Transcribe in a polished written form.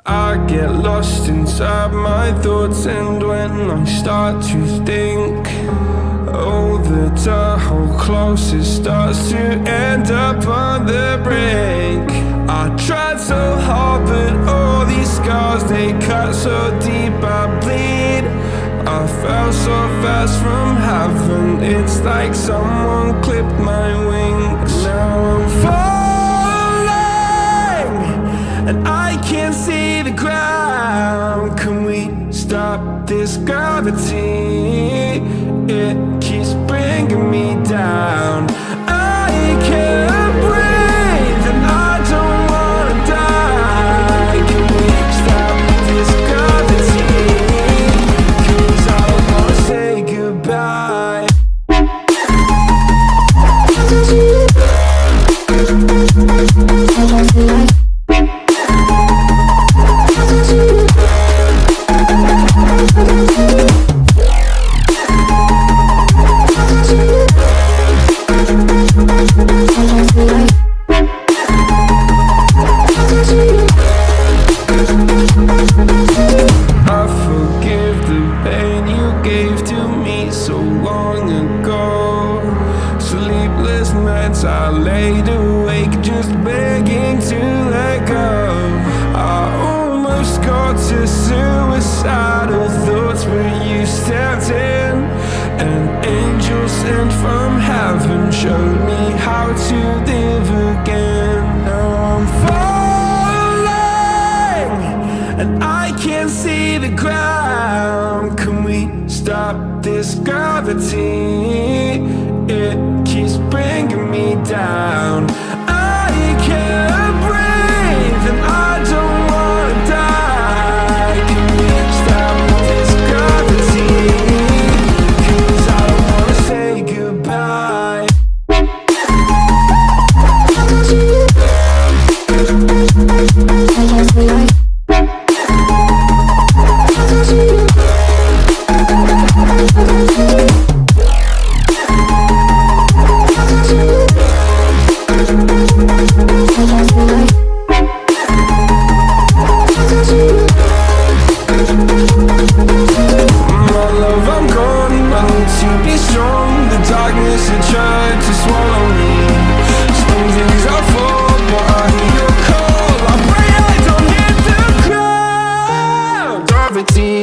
I get lost inside my thoughts, and when I start to think, oh, the Tahoe closest starts to end up on the brink. I tried so hard, but all these scars, they cut so deep I bleed. I fell so fast from heaven, it's like someone clipped my wings. Now I'm falling, and I can't see the ground. Can we stop this gravity? It keeps bringing me down. I can't breathe, and I don't wanna die. Can we stop this gravity? 'Cause I don't wanna say goodbye. I laid awake just begging to let go. I almost got to suicidal thoughts, but you stepped in. An angel sent from heaven showed me how to live again. Now I'm falling, and I can't see the ground. Can we stop this gravity? It keeps bringing me down. I can't breathe, and I don't wanna die. Can we stop this gravity? 'Cause I don't wanna say goodbye. Gravity.